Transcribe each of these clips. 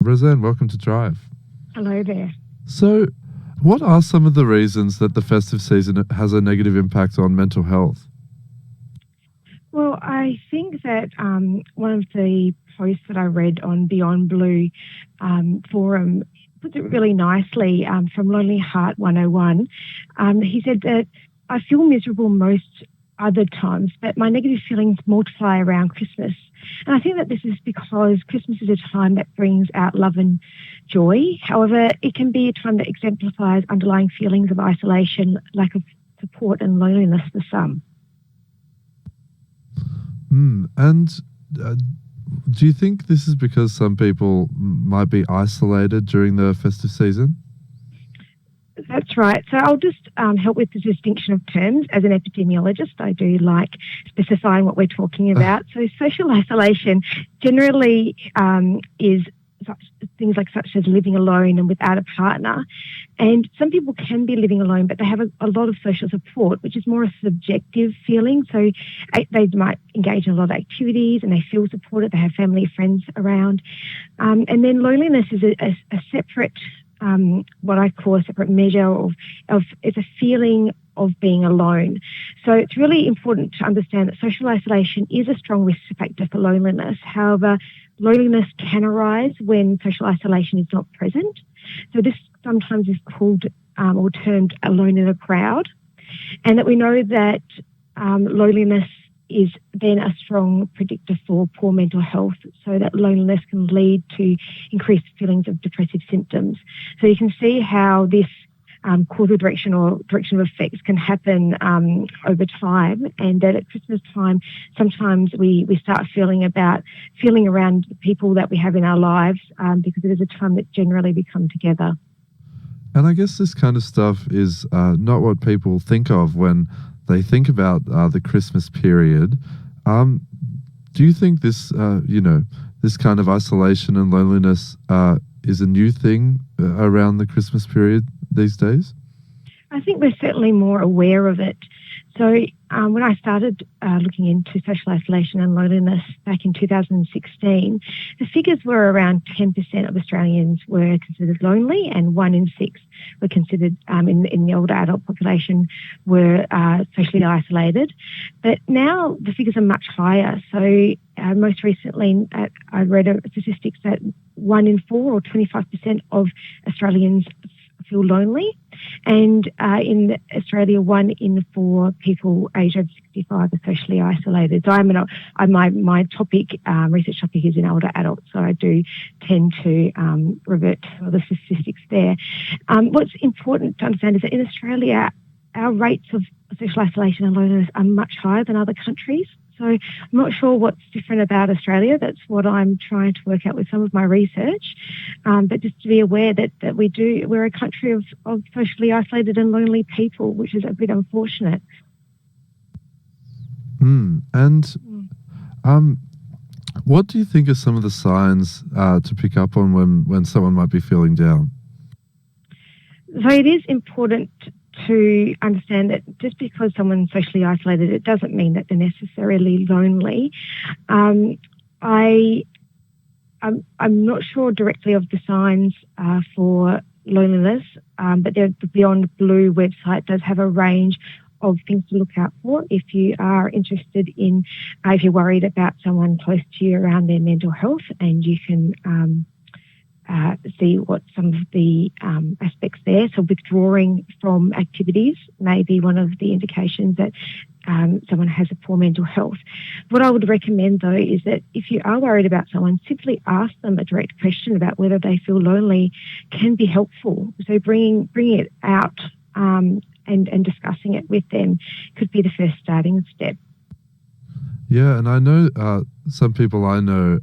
Rosanne, welcome to Drive. Hello there. So, what are some of the reasons that the festive season has a negative impact on mental health? Well, I think that one of the posts that I read on Beyond Blue forum puts it really nicely from Lonely Heart 101. He said that I feel miserable most other times, but my negative feelings multiply around Christmas. And I think that this is because Christmas is a time that brings out love and joy. However, it can be a time that exemplifies underlying feelings of isolation, lack of support and loneliness for some. And do you think this is because some people might be isolated during the festive season? That's right. So I'll just help with the distinction of terms. As an epidemiologist, I do like specifying what we're talking about. So social isolation generally is things like such as living alone and without a partner. And some people can be living alone, but they have a lot of social support, which is more a subjective feeling. So they might engage in a lot of activities and they feel supported. They have family, friends around. And then loneliness is a separate what I call a separate measure of it's a feeling of being alone. So it's really important to understand that social isolation is a strong risk factor for loneliness. However, loneliness can arise when social isolation is not present. So this sometimes is called or termed alone in a crowd. And that we know that loneliness is then a strong predictor for poor mental health, so that loneliness can lead to increased feelings of depressive symptoms. So you can see how this causal direction or direction of effects can happen over time, and that at Christmas time, sometimes we start feeling around the people that we have in our lives because it is a time that generally we come together. And I guess this kind of stuff is not what people think of when they think about the Christmas period. Do you think this, this kind of isolation and loneliness is a new thing around the Christmas period these days? I think we're certainly more aware of it. So when I started looking into social isolation and loneliness back in 2016, the figures were around 10% of Australians were considered lonely and 1 in 6 were considered, in the older adult population, were socially isolated. But now the figures are much higher. So most recently I read statistics that 1 in 4 or 25% of Australians feel lonely, and in Australia, 1 in 4 people aged over 65 are socially isolated. So my topic, research topic, is in older adults, so I do tend to revert to other statistics there. What's important to understand is that in Australia, our rates of social isolation and loneliness are much higher than other countries. So I'm not sure what's different about Australia. That's what I'm trying to work out with some of my research. But just to be aware that we're a country of socially isolated and lonely people, which is a bit unfortunate. What do you think are some of the signs to pick up on when someone might be feeling down? So it is important to understand that just because someone's socially isolated, it doesn't mean that they're necessarily lonely. I'm not sure directly of the signs for loneliness, but the Beyond Blue website does have a range of things to look out for if you are interested in, if you're worried about someone close to you around their mental health, and you can see what some of the aspects there. So withdrawing from activities may be one of the indications that someone has a poor mental health. What I would recommend, though, is that if you are worried about someone, simply ask them a direct question about whether they feel lonely can be helpful. So bringing it out and discussing it with them could be the first starting step. Yeah, and I know some people I know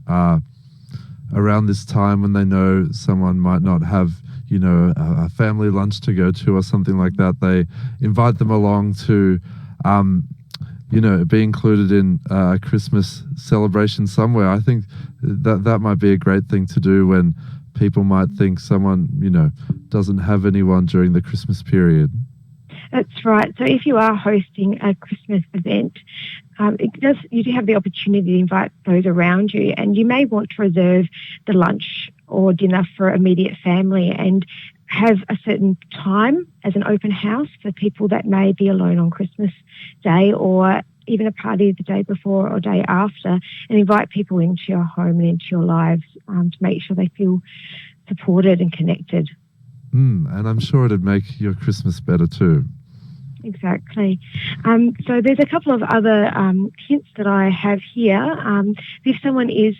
around this time, when they know someone might not have, a family lunch to go to or something like that, they invite them along to, be included in a Christmas celebration somewhere. I think that might be a great thing to do when people might think someone, doesn't have anyone during the Christmas period. That's right. So if you are hosting a Christmas event, you do have the opportunity to invite those around you, and you may want to reserve the lunch or dinner for immediate family, and have a certain time as an open house for people that may be alone on Christmas Day, or even a party the day before or day after, and invite people into your home and into your lives to make sure they feel supported and connected. And I'm sure it'd make your Christmas better too. Exactly. So there's a couple of other hints that I have here. If someone is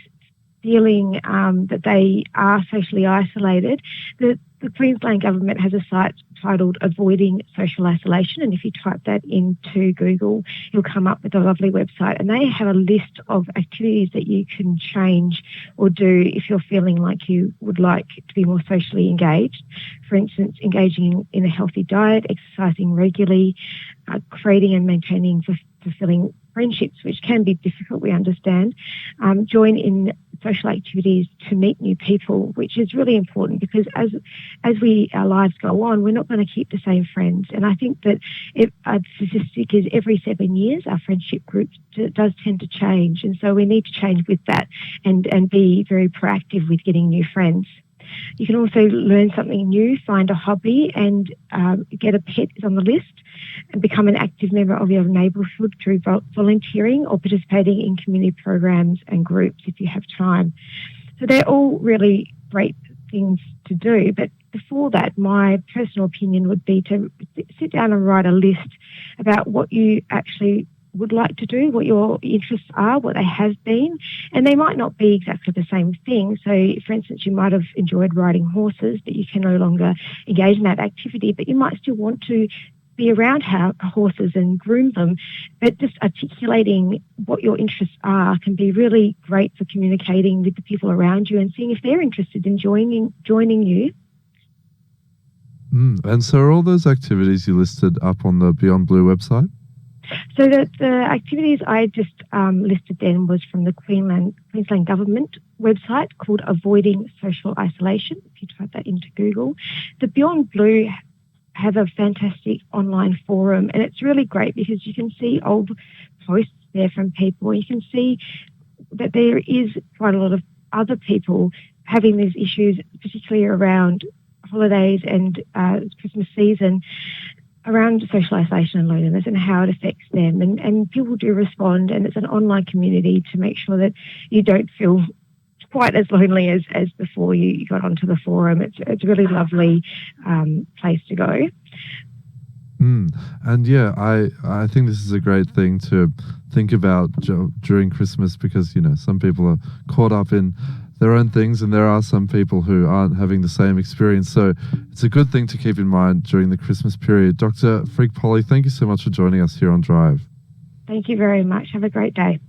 feeling that they are socially isolated, the Queensland government has a site titled Avoiding Social Isolation, and if you type that into Google, you'll come up with a lovely website, and they have a list of activities that you can change or do if you're feeling like you would like to be more socially engaged. For instance, engaging in a healthy diet, exercising regularly, creating and maintaining fulfilling friendships, which can be difficult, we understand. Join in social activities to meet new people, which is really important, because as our lives go on, we're not going to keep the same friends. And I think that a statistic is every 7 years our friendship group does tend to change, and so we need to change with that and be very proactive with getting new friends. You can also learn something new, find a hobby, and get a pet is on the list, and become an active member of your neighbourhood through volunteering or participating in community programs and groups if you have time. So they're all really great things to do. But before that, my personal opinion would be to sit down and write a list about what you actually would like to do, what your interests are, what they have been, and they might not be exactly the same thing. So, for instance, you might have enjoyed riding horses, but you can no longer engage in that activity, but you might still want to be around horses and groom them. But just articulating what your interests are can be really great for communicating with the people around you and seeing if they're interested in joining you. And so are all those activities you listed up on the Beyond Blue website? So the activities I just listed then was from the Queensland Government website called Avoiding Social Isolation, if you type that into Google. The Beyond Blue have a fantastic online forum, and it's really great because you can see old posts there from people. You can see that there is quite a lot of other people having these issues, particularly around holidays and Christmas season, around social isolation and loneliness and how it affects them. And people do respond, and it's an online community to make sure that you don't feel quite as lonely as before you got onto the forum. It's a really lovely place to go. And yeah, I think this is a great thing to think about during Christmas, because, you know, some people are caught up in their own things, and there are some people who aren't having the same experience. So it's a good thing to keep in mind during the Christmas period. Dr. Freak-Poli, thank you so much for joining us here on Drive. Thank you very much. Have a great day.